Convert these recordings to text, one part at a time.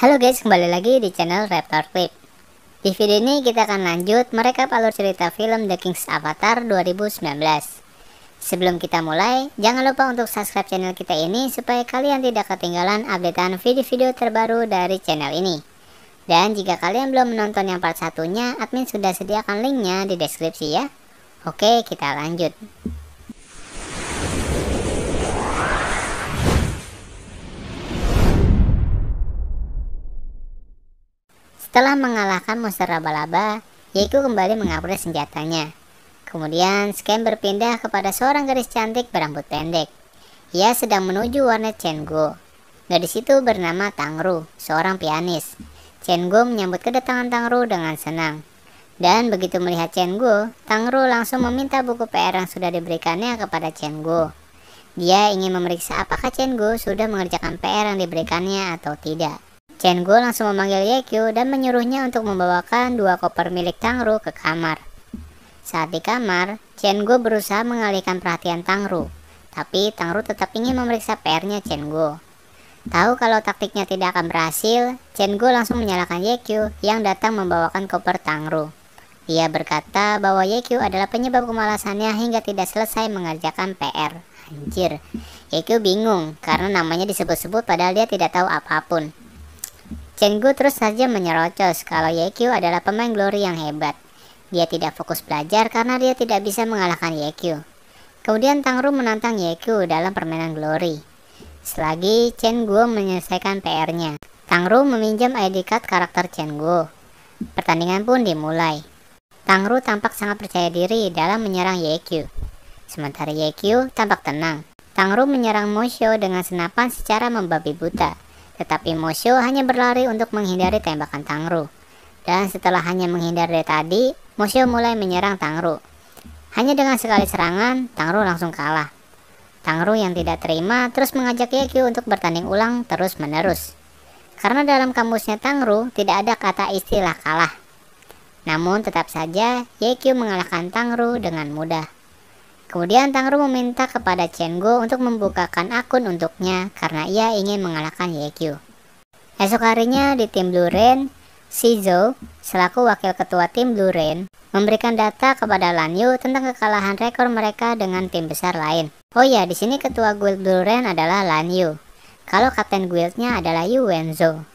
Halo guys, kembali lagi di channel Raptor Clip. Di video ini kita akan lanjut merekap alur cerita film The King's Avatar 2019. Sebelum kita mulai, jangan lupa untuk subscribe channel kita ini supaya kalian tidak ketinggalan updatean video-video terbaru dari channel ini. Dan jika kalian belum menonton yang part satunya, admin sudah sediakan linknya di deskripsi ya. Oke, kita lanjut. Setelah mengalahkan monster laba-laba, Yeku kembali mengupgrade senjatanya. Kemudian Scan berpindah kepada seorang gadis cantik berambut pendek. Ia sedang menuju warnet Chengo. Gadis itu bernama Tangru, seorang pianis. Chengo menyambut kedatangan Tangru dengan senang. Dan begitu melihat Chengo, Tangru langsung meminta buku PR yang sudah diberikannya kepada Chengo. Dia ingin memeriksa apakah Chengo sudah mengerjakan PR yang diberikannya atau tidak. Chengo langsung memanggil Yeku dan menyuruhnya untuk membawakan 2 koper milik Tangru ke kamar. Saat di kamar, Chengo berusaha mengalihkan perhatian Tangru, tapi Tangru tetap ingin memeriksa PR-nya Chengo. Tahu kalau taktiknya tidak akan berhasil, Chengo langsung menyalahkan Yeku yang datang membawakan koper Tangru. Ia berkata bahwa Yeku adalah penyebab kemalasannya hingga tidak selesai mengerjakan PR. Anjir, Yeku bingung karena namanya disebut-sebut padahal dia tidak tahu apapun. Chengo terus saja menyerocos kalau Yeku adalah pemain Glory yang hebat. Dia tidak fokus belajar karena dia tidak bisa mengalahkan Yeku. Kemudian Tangru menantang Yeku dalam permainan Glory. Selagi Chengo menyelesaikan PR-nya, Tangru meminjam ID card karakter Chengo. Pertandingan pun dimulai. Tangru tampak sangat percaya diri dalam menyerang Yeku. Sementara Yeku tampak tenang. Tangru menyerang Mosho dengan senapan secara membabi buta. Tetapi Mosho hanya berlari untuk menghindari tembakan Tangru. Dan setelah hanya menghindar dari tadi, Mosho mulai menyerang Tangru. Hanya dengan sekali serangan, Tangru langsung kalah. Tangru yang tidak terima terus mengajak Yeku untuk bertanding ulang terus-menerus. Karena dalam kamusnya Tangru tidak ada kata istilah kalah. Namun tetap saja Yeku mengalahkan Tangru dengan mudah. Kemudian Tangru meminta kepada Chengo untuk membukakan akun untuknya karena ia ingin mengalahkan Yeku. Esok harinya di tim Blue Rain, Shizo selaku wakil ketua tim Blue Rain memberikan data kepada Lanyu tentang kekalahan rekor mereka dengan tim besar lain. Oh ya, di sini ketua guild Blue Rain adalah Lanyu. Kalau kapten guildnya adalah Yu Wenzo.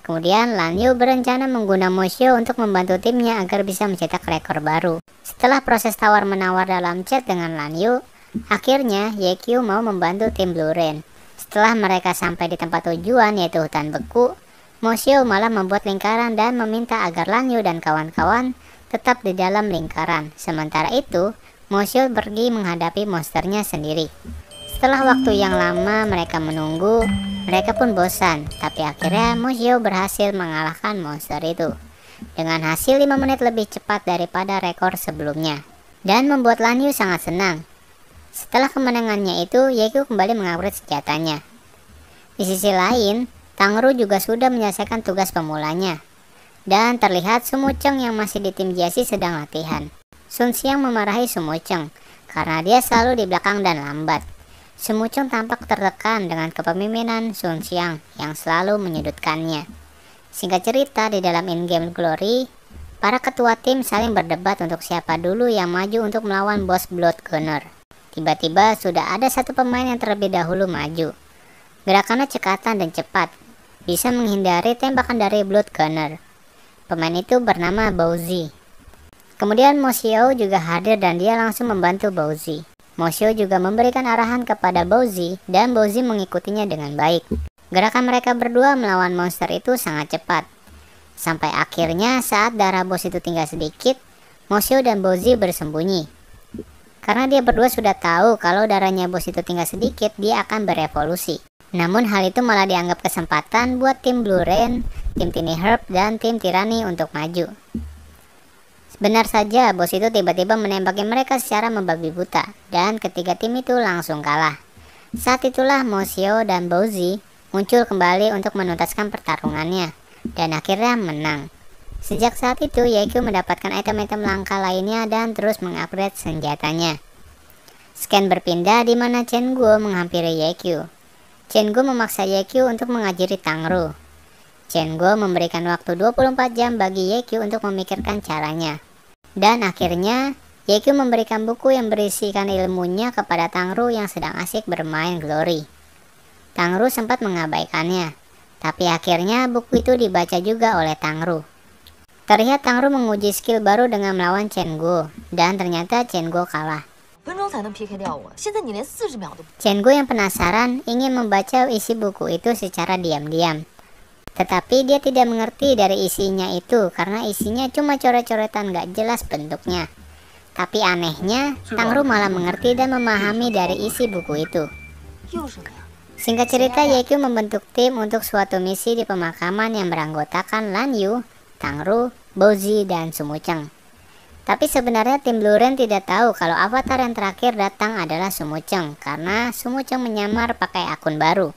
Kemudian Lanyu berencana menggunakan Mosho untuk membantu timnya agar bisa mencetak rekor baru. Setelah proses tawar-menawar dalam chat dengan Lanyu, akhirnya Yeku mau membantu tim Blue Rain. Setelah mereka sampai di tempat tujuan yaitu hutan beku, Mosho malah membuat lingkaran dan meminta agar Lanyu dan kawan-kawan tetap di dalam lingkaran. Sementara itu, Mosho pergi menghadapi monsternya sendiri. Setelah waktu yang lama mereka menunggu, mereka pun bosan, tapi akhirnya Mosho berhasil mengalahkan monster itu dengan hasil 5 menit lebih cepat daripada rekor sebelumnya, dan membuat Lanyu sangat senang. Setelah kemenangannya itu, Yeku kembali mengupgrade senjatanya. Di sisi lain, Tangru juga sudah menyelesaikan tugas pemulanya, dan terlihat Sumucheng yang masih di tim Jesse sedang latihan. Sun Xiang memarahi Sumucheng karena dia selalu di belakang dan lambat. Sumucheng tampak tertekan dengan kepemimpinan Sun Xiang yang selalu menyudutkannya. Singkat cerita, di dalam in-game Glory, para ketua tim saling berdebat untuk siapa dulu yang maju untuk melawan bos Blood Gunner. Tiba-tiba sudah ada satu pemain yang terlebih dahulu maju. Gerakannya cekatan dan cepat, bisa menghindari tembakan dari Blood Gunner. Pemain itu bernama Bowzi. Kemudian Mosho juga hadir dan dia langsung membantu Bowzi. Mosho juga memberikan arahan kepada Bowzi dan Bowzi mengikutinya dengan baik. Gerakan mereka berdua melawan monster itu sangat cepat. Sampai akhirnya saat darah bos itu tinggal sedikit, Mosho dan Bowzi bersembunyi. Karena dia berdua sudah tahu kalau darahnya bos itu tinggal sedikit, dia akan berevolusi. Namun hal itu malah dianggap kesempatan buat tim Blue Rain, tim Tiny Herb, dan tim Tirani untuk maju. Benar saja, bos itu tiba-tiba menembaki mereka secara membabi buta, dan ketiga tim itu langsung kalah. Saat itulah Mosho dan Bowzi muncul kembali untuk menuntaskan pertarungannya, dan akhirnya menang. Sejak saat itu, Yeku mendapatkan item-item langka lainnya dan terus mengupgrade senjatanya. Scan berpindah di mana Chengo menghampiri Yeku. Chengo memaksa Yeku untuk mengajari Tangru. Chen Guo memberikan waktu 24 jam bagi Ye Qiu untuk memikirkan caranya. Dan akhirnya, Ye Qiu memberikan buku yang berisikan ilmunya kepada Tang Ru yang sedang asik bermain Glory. Tang Ru sempat mengabaikannya, tapi akhirnya buku itu dibaca juga oleh Tang Ru. Terlihat Tang Ru menguji skill baru dengan melawan Chen Guo, dan ternyata Chen Guo kalah. Chen Guo yang penasaran ingin membaca isi buku itu secara diam-diam. Tetapi dia tidak mengerti dari isinya itu karena isinya cuma coret-coretan gak jelas bentuknya. Tapi anehnya, Tang Ru malah mengerti dan memahami dari isi buku itu. Singkat cerita, Ye Qiu membentuk tim untuk suatu misi di pemakaman yang beranggotakan Lan Yu, Tang Ru, Bouzi, dan Sumucheng. Tapi sebenarnya tim Blue Ren tidak tahu kalau avatar yang terakhir datang adalah Sumucheng karena Sumucheng menyamar pakai akun baru.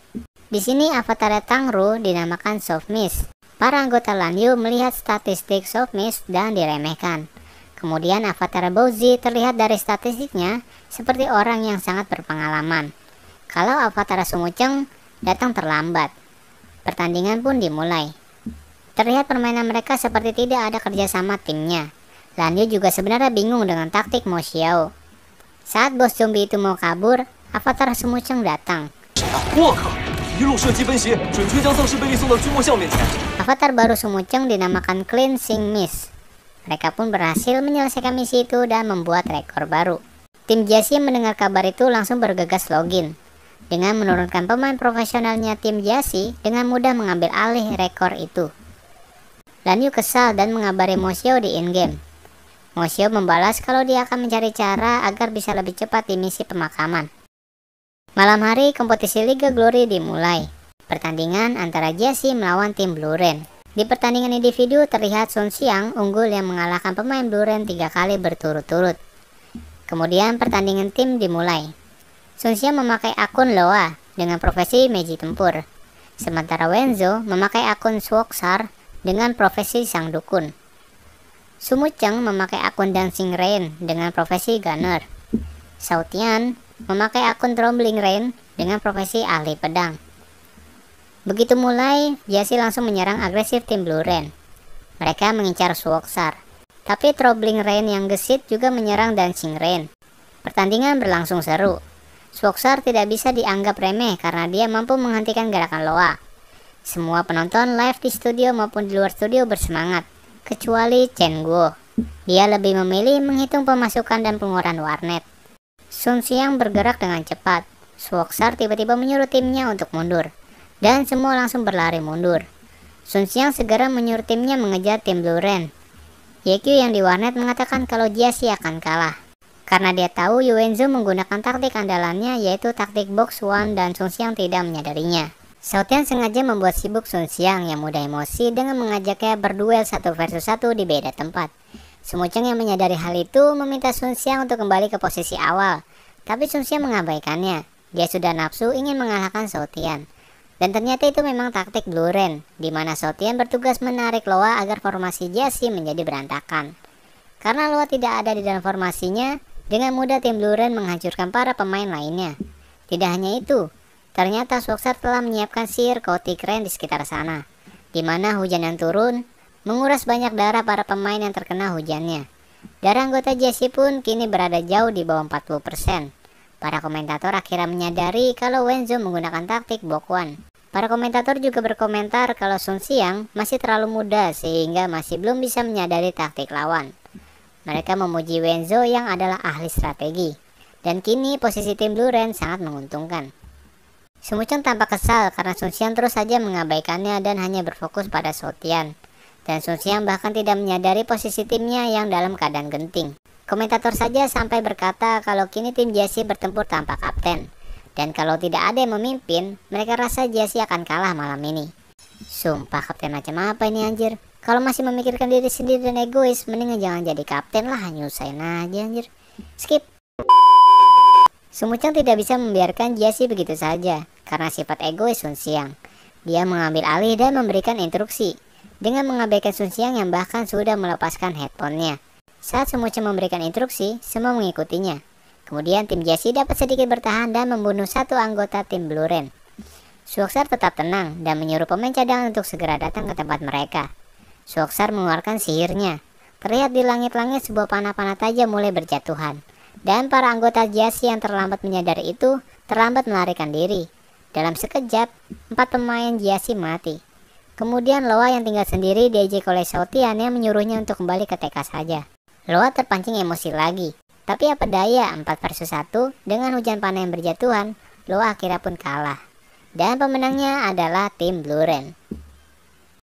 Di sini avatar Tang Ru dinamakan Soft Mist. Para anggota Lan Yu melihat statistik Soft Mist dan diremehkan. Kemudian avatar Bouzi terlihat dari statistiknya seperti orang yang sangat berpengalaman. Kalau avatar Sumucheng datang terlambat. Pertandingan pun dimulai. Terlihat permainan mereka seperti tidak ada kerjasama timnya. Lan Yu juga sebenarnya bingung dengan taktik Mo Xiao. Saat bos zombie itu mau kabur, avatar Sumucheng datang. Avatar baru Sumucheng dinamakan Cleansing Mist. Mereka pun berhasil menyelesaikan misi itu dan membuat rekor baru. Tim Jiaxi mendengar kabar itu langsung bergegas login. Dengan menurunkan pemain profesionalnya tim Jiaxi dengan mudah mengambil alih rekor itu. Lan Yu kesal dan mengabari Mo Xiao di in-game. Mo Xiao membalas kalau dia akan mencari cara agar bisa lebih cepat di misi pemakaman. Malam hari, kompetisi Liga Glory dimulai. Pertandingan antara Jiaxi melawan tim Blue Ren. Di pertandingan individu terlihat Sun Xiang unggul yang mengalahkan pemain Blue Ren 3 kali berturut-turut. Kemudian pertandingan tim dimulai. Sun Xiang memakai akun Loa dengan profesi Meiji Tempur. Sementara Wenzo memakai akun Swoksar dengan profesi Sang Dukun. Sumucheng memakai akun Dancing Rain dengan profesi Gunner. Xiao Tian memakai akun Troubling Rain dengan profesi ahli pedang. Begitu mulai, Jiaxi langsung menyerang agresif tim Blue Ren. Mereka mengincar Swoksar, tapi Troubling Rain yang gesit juga menyerang Dancing Rain. Pertandingan berlangsung seru. Swoksar tidak bisa dianggap remeh karena dia mampu menghentikan gerakan Loa. Semua penonton live di studio maupun di luar studio bersemangat, kecuali Chen Guo. Dia lebih memilih menghitung pemasukan dan pengeluaran warnet. Sun Xiang bergerak dengan cepat. Swoksar tiba-tiba menyuruh timnya untuk mundur, dan semua langsung berlari mundur. Sun Xiang segera menyuruh timnya mengejar tim Blue Ren. Ye Qiu yang di warnet mengatakan kalau Jiaxi akan kalah, karena dia tahu Yuenzu menggunakan taktik andalannya yaitu taktik box one dan Sun Xiang tidak menyadarinya. Xiao Tian sengaja membuat sibuk Sun Xiang yang mudah emosi dengan mengajaknya berduel 1 versus 1 di beda tempat. Sumucheng yang menyadari hal itu meminta Sun Xiang untuk kembali ke posisi awal, tapi Sun Xiang mengabaikannya. Dia sudah nafsu ingin mengalahkan Xiao Tian. Dan ternyata itu memang taktik Blue Ren, di mana Xiao Tian bertugas menarik Loa agar formasi Jiaxi menjadi berantakan. Karena Loa tidak ada di dalam formasinya, dengan mudah tim Blue Ren menghancurkan para pemain lainnya. Tidak hanya itu, ternyata Swoksar telah menyiapkan sihir Chaotic Rain di sekitar sana, di mana hujan yang turun menguras banyak darah para pemain yang terkena hujannya. Darah anggota Jiaxi pun kini berada jauh di bawah 40%. Para komentator akhirnya menyadari kalau Wenzo menggunakan taktik Bokuan. Para komentator juga berkomentar kalau Sun Xiang masih terlalu muda sehingga masih belum bisa menyadari taktik lawan. Mereka memuji Wenzo yang adalah ahli strategi. Dan kini posisi tim Blue Ren sangat menguntungkan. Sumucheng tampak kesal karena Sun Xiang terus saja mengabaikannya dan hanya berfokus pada Xiao Tian. Dan Sun Xiang bahkan tidak menyadari posisi timnya yang dalam keadaan genting. Komentator saja sampai berkata kalau kini tim Jiaxi bertempur tanpa kapten. Dan kalau tidak ada yang memimpin, mereka rasa Jiaxi akan kalah malam ini. Sumpah, kapten macam apa ini anjir? Kalau masih memikirkan diri sendiri dan egois, mendingan jangan jadi kapten lah, nyusahin aja anjir. Skip. Sumucheng tidak bisa membiarkan Jiaxi begitu saja, karena sifat egois Sun Xiang. Dia mengambil alih dan memberikan instruksi, dengan mengabaikan Sun Xiang yang bahkan sudah melepaskan headphone-nya. Saat Sumucheng memberikan instruksi, semua mengikutinya. Kemudian tim Jiaxi dapat sedikit bertahan dan membunuh satu anggota tim Blue Ren. Suoksar tetap tenang dan menyuruh pemain cadangan untuk segera datang ke tempat mereka. Suoksar mengeluarkan sihirnya. Terlihat di langit-langit sebuah panah-panah tajam mulai berjatuhan. Dan para anggota Jiashi yang terlambat menyadari itu terlambat melarikan diri. Dalam sekejap, 4 pemain Jiashi mati. Kemudian Loa yang tinggal sendiri diajak oleh Xiaotian yang menyuruhnya untuk kembali ke TK saja. Loa terpancing emosi lagi. Tapi apa daya, 4 versus 1 dengan hujan panah yang berjatuhan, Loa akhirnya pun kalah. Dan pemenangnya adalah tim Blue Ren.